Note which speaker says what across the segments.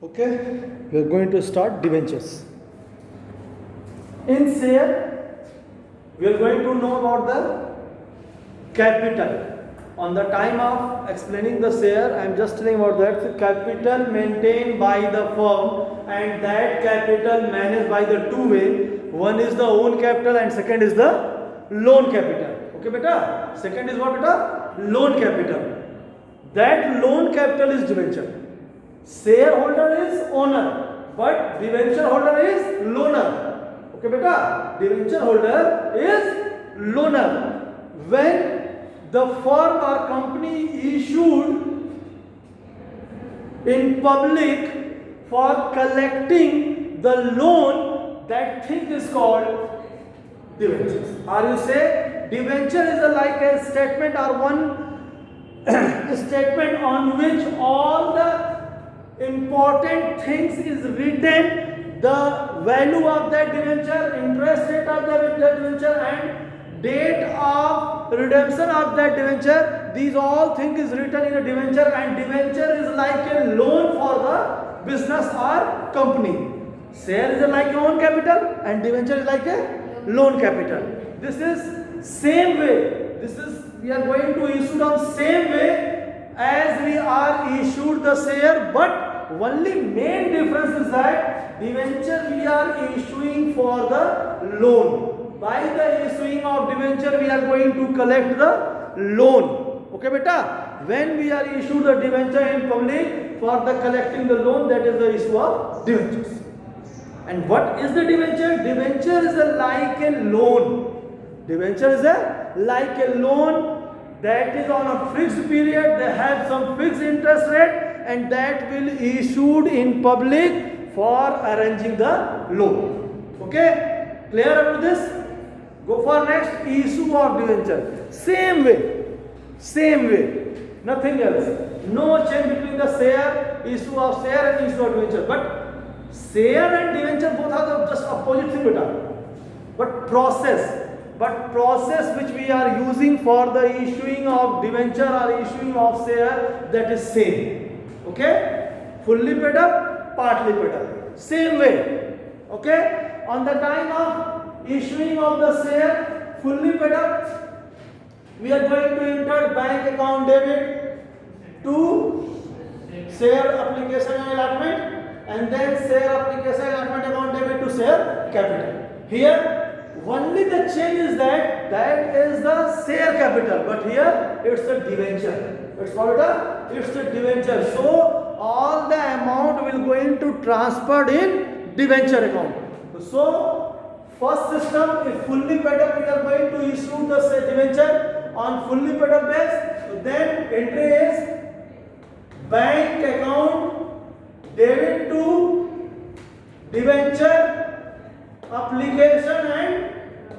Speaker 1: Okay, we are going to start debentures. In share, we are going to know about the capital. On the time of explaining the share, I am just telling about that. So capital maintained by the firm and that capital managed by the two way. One is the own capital and second is the loan capital. Okay, beta. Second is what, beta? Loan capital. That loan capital is debenture. Shareholder is owner, but debenture holder is loaner. Okay, beta. Debenture holder is loaner. When the firm or company issued in public for collecting the loan, that thing is called debentures. Are you say debenture is like a statement or one statement on which all the important things is written, the value of that debenture, interest rate of the debenture and date of redemption of that debenture. These all things is written in a debenture, and debenture is like a loan for the business or company. Share is like a own capital and debenture is like a loan capital. This is same way. This is we are going to issue on same way as we are issued the share, but only main difference is that debenture we are issuing for the loan. By the issuing of debenture we are going to collect the loan. Okay, beta. When we are issued the debenture in public for the collecting the loan, that is the issue of debentures. And what is the debenture? Debenture is like a loan. Debenture is like a loan that is on a fixed period. They have some fixed interest rate, and that will issued in public for arranging the loan. Okay, clear up to this? Go for next issue of debenture. Same way, nothing else. No change between the share, issue of share and issue of debenture. But share and debenture both are just opposite thing, beta. But process which we are using for the issuing of debenture or issuing of share, that is same. Okay, fully paid up, partly paid up, same way. Okay, on the time of issuing of the share, fully paid up, we are going to enter bank account debit to share application and allotment, and then share application and allotment account debit to share capital. Here only the change is that is the share capital, but here it's the debenture. It's called it's the debenture. So all the amount will going to transferred in debenture account. So first system is fully paid up. We are going to issue the debenture on fully paid up base. So then entry is bank account debit to debenture application and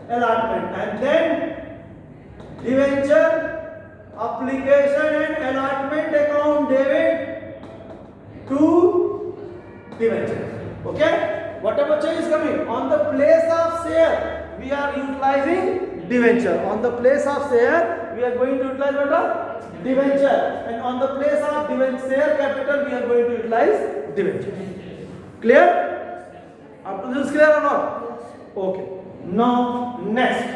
Speaker 1: allotment, and then debenture application and allotment account debit to debenture. Okay, whatever change is coming on the place of share, we are utilizing debenture. On the place of share, we are going to utilize what? Debenture, and on the place of share capital, we are going to utilize debenture. Clear? Up to this clear or not? Okay. Now next,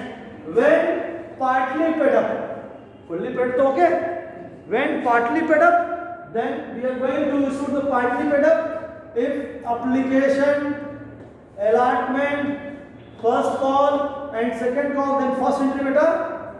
Speaker 1: when partly paid up, fully paid to okay. When partly paid up, then we are going to issue the partly paid up if application, allotment, first call and second call, then first entry beta,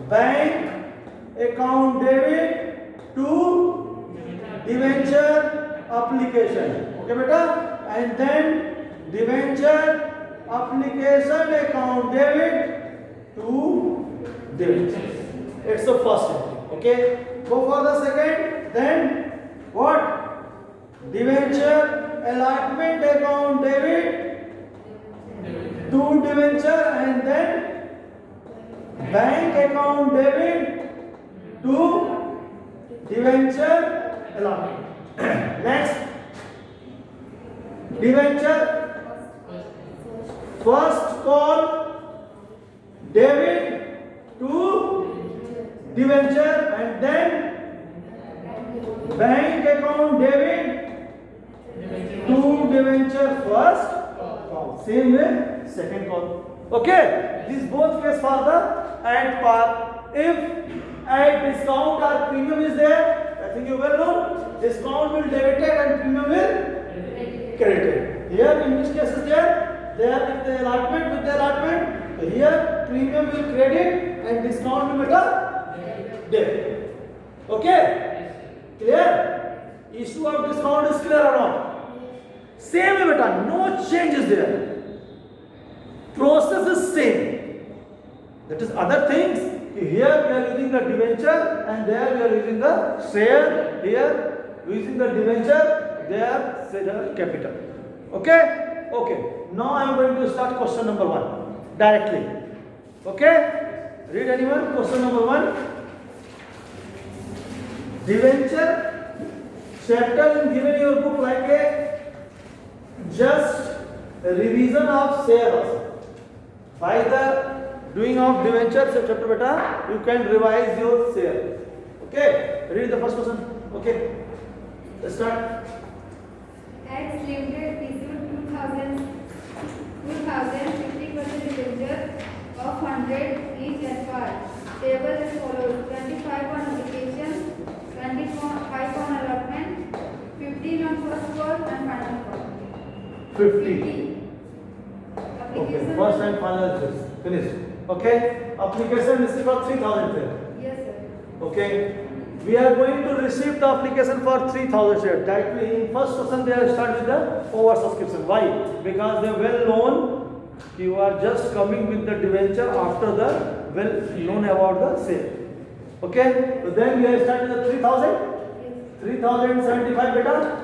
Speaker 1: bank account debit to debenture application. Okay, beta, and then debenture application account debit to debenture. It's the first entry. Okay. Go for the second. Then what? Debenture allotment account debit to debenture, and then bank account debit to debenture allotment. Next, debenture first call debit to debenture, and then bank account debit debenture first call. Same way second call. Okay. These both case for the at par. If at discount or premium is there, I think you well know, discount will debited and premium will credited. Here in which case is there? There if the allotment with the allotment, so here premium will credit and discount will become debit. Okay? Clear? Issue of discount is clear or not? Same way beta, no change is there. Process is same. That is other things. Here we are using the debenture and there we are using the share. Here we are using the debenture, there the capital. Okay? Okay. Now I am going to start question number 1 directly. Okay? Read anyone? Question number 1. Debenture chapter is given in your book like a just a revision of shares. By the doing of debenture chapter beta, you can revise your share. Okay? Read the first question. Okay? Let's start.
Speaker 2: X Limited issued 50% debenture of 100 each at par. Table as follows: 25 on application, 25 on allotment, 15 on first call and final call.
Speaker 1: 50. Okay.
Speaker 2: Application.
Speaker 1: First and final is finished. Okay? Application receipt for 3,000 share.
Speaker 2: Yes, sir.
Speaker 1: Okay? We are going to receive the application for 3,000 shares. Directly in first question they are start with the oversubscription. Why? Because they are well known. You are just coming with the debenture after the well known about the sale. Okay? So then we are starting with the 3,000. 3,075 beta.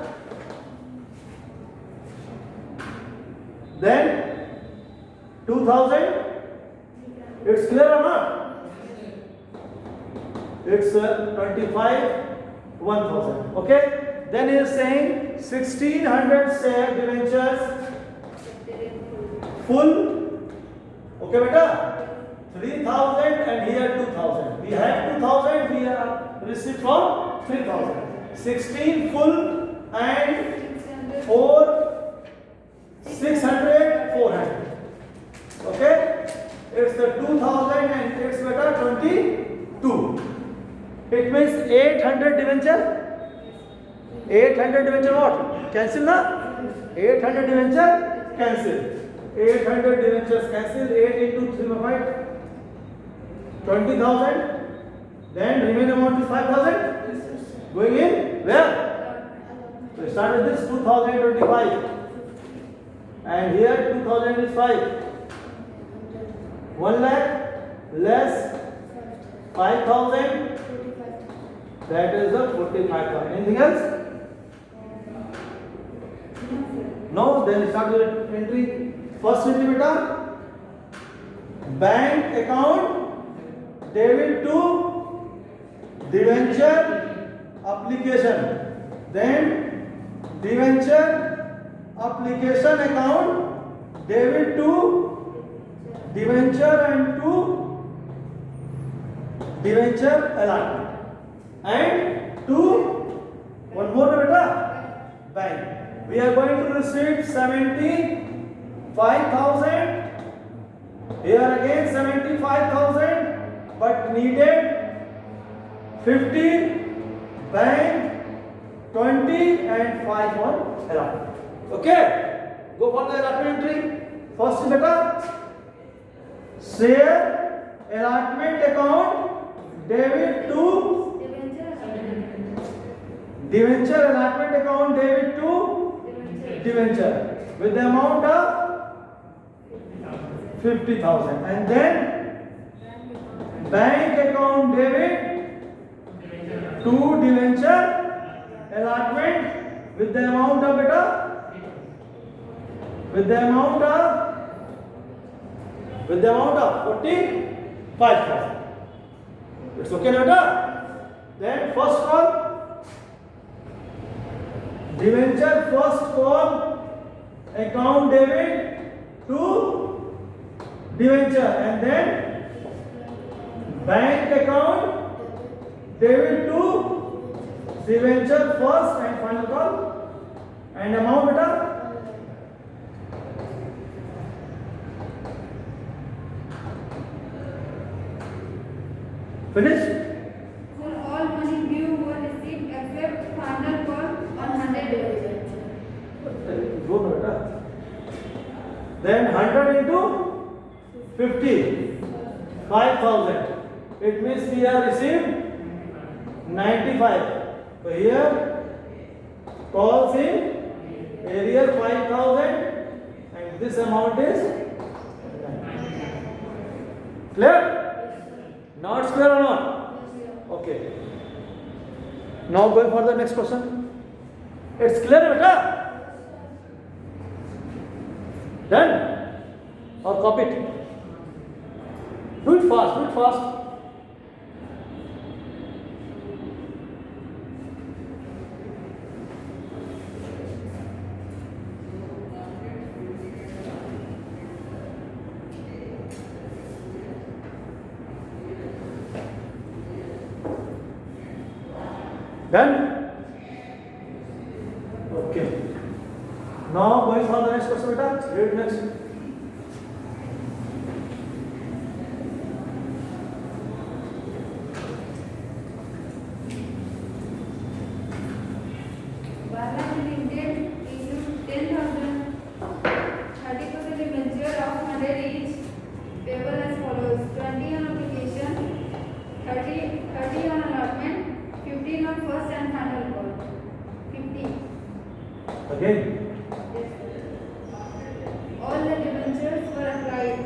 Speaker 1: Then 2,000. It's clear or not? It's 25, 1,000. Okay? Then he is saying 1,600 share debentures full. Okay, beta? 3,000 and here 2,000. We had 2,000, we have received from 3,000. 16 full and 4, 600, 400. Okay? It's the 2,000 and it's beta 22. It means 800 debenture. 800 debenture what? Cancel na? 800 debenture cancel. 800 debentures cancel. 8 into 3 by 5. 20,000. Then remaining amount is 5,000. Going in where? So start with this 2,025. And here 2,000 is 5. 1 lakh less 5,000. That is the 45,000. Anything else? No? Then start with entry. First entry beta. Bank account debit to debenture application. Then debenture application account debit to debenture and to debenture allotment. And to one more beta bank. We are going to receive 75,000. Here again 75,000, but needed 15 bank, 20 and 5 on allotment. Okay? Go for the allotment entry. First beta share allotment account debit to debenture allotment account debit to debenture with the amount of 50,000 and then bank account debit to debenture allotment with the amount of beta with the amount of 45,000. It's okay now beta? Then first call debenture first call account debit to debenture and then bank account debit to debenture first and final call and amount beta Finished?
Speaker 2: Full all money due were received except final call on 100 debentures.
Speaker 1: Go no beta. Then 100 into 50, 5,000. It means we have received 95. So here calls in area 5,000 and this amount is clear? Not clear or not? Okay. Now going for the next question. It's clear, beta? Done? Or copy it? Do it fast, do it fast. Done? Okay. Now going for the next question, beta. Read next.
Speaker 2: Balaji Limited issued 10,000 30% debenture of 100 each, payable as follows: 20 on application, 30 on allotment, 15 on first and final call. 50.
Speaker 1: Again.
Speaker 2: Yes. All the debentures were applied.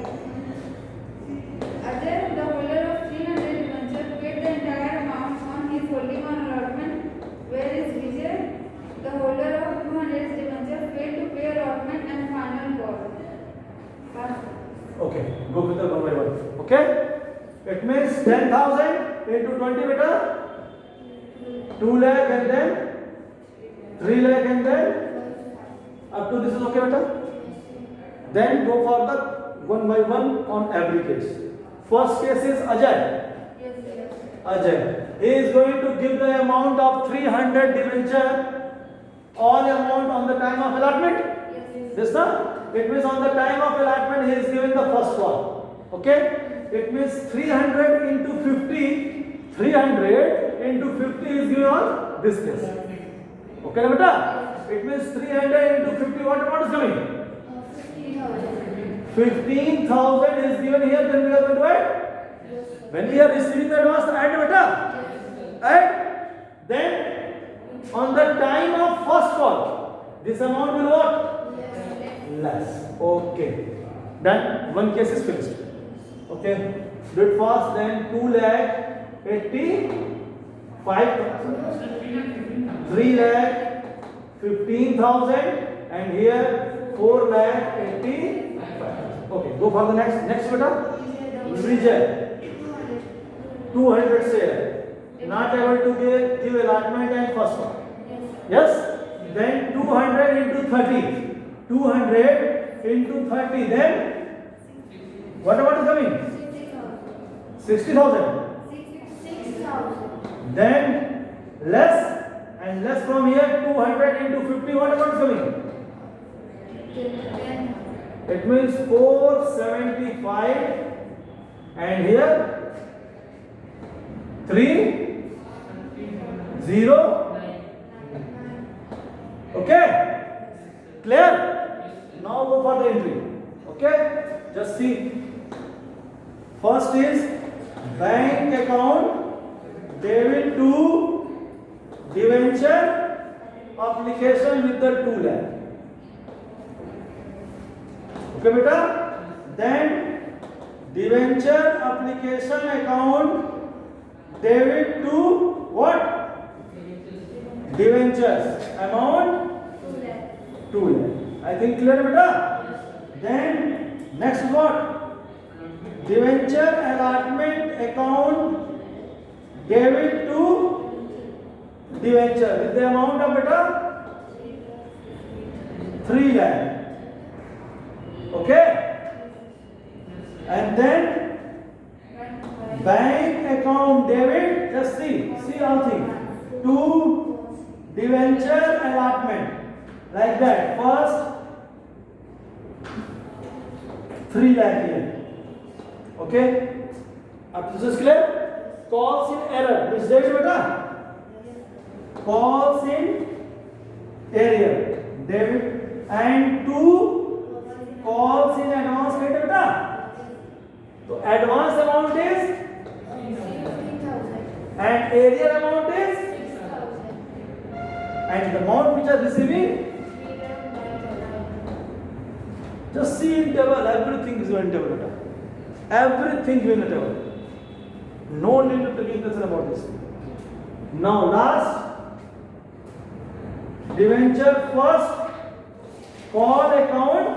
Speaker 2: Ajay, the holder of 300 debentures, paid the entire amount on his holding on allotment, whereas Vijay, the holder of 200 debentures, failed to pay allotment and final call. Pass.
Speaker 1: Okay. Go with the one by one. Okay. It means 10,000 into 20 beta. 2 lakh and then 3 lakh and then up to this is okay beta. Then go for the one by one on every case. First case is Ajay.
Speaker 2: Yes, yes.
Speaker 1: Ajay. He is going to give the amount of 300 debenture, all amount on the time of allotment.
Speaker 2: Yes, yes.
Speaker 1: This na? It means on the time of allotment he is giving the first one. Okay? It means 300 into 50. 300 into 50 is given on this case. Okay, beta? It means 300 into 50. What amount is coming?
Speaker 2: 15,000.
Speaker 1: 15,000 is given here. Then we are going to add. When we are receiving the advance, add beta. Add. Then on the time of first call, this amount will what? Less. Okay. Then one case is finished. Okay. Do it fast. Then 2 lakh 85, 3 lakh 15,000 and here 4 lakh 85. Okay. Go for the next beta. Vijay. 200 share. Not able to give allotment and first one. Yes? Then 200 into 30. 200 into 30. Then what amount is coming? 60,000.
Speaker 2: 6,000.
Speaker 1: Then less and less from here 200 into 50. What amount is coming?
Speaker 2: 10.
Speaker 1: It means 475 and here 3 0. Okay? Clear? Now go for the entry. Okay? Just see. First is bank account debit to debenture application with the 2 lakh. Okay, beta? Then debenture application account debit to what? Debentures amount 2 lakh. I think clear, beta? Then next what? Debenture allotment account debit to debenture with the amount of beta 3 lakh. Okay? And then bank account debit, just see all things. To debenture allotment. Like that. First 3 lakh here. Okay? Up to this clear? calls in error means debit beta, calls in error debit, and 2 calls in advance credit beta. So advance amount is
Speaker 2: 15,000.
Speaker 1: and area amount is
Speaker 2: 6,000.
Speaker 1: and the amount which are receiving.
Speaker 2: 3,9,000.
Speaker 1: Just see in table, everything is in table beta. Everything is in the table. No need to give concern about this. Now last debenture first call account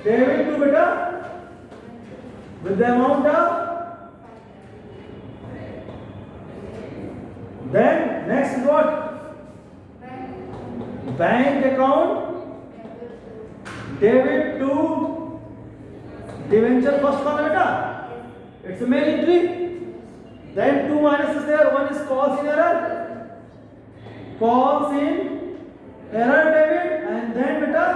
Speaker 1: debit to beta with the amount of, then next is what? Bank account debit to debenture first call beta. It's a main entry. Then 2 minus is there. One is calls in error. Calls in error debit, and then beta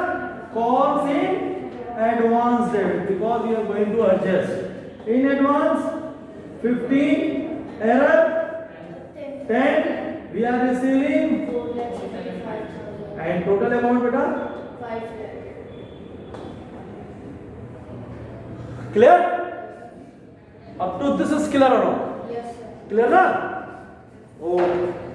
Speaker 1: calls in advance debit, because we are going to adjust. In advance 15, error 10. We are receiving
Speaker 2: 4,65,000.
Speaker 1: and total amount beta
Speaker 2: 5 lakh.
Speaker 1: clear? Up to this is clear or not?
Speaker 2: Yes, sir.
Speaker 1: Clear na? Okay.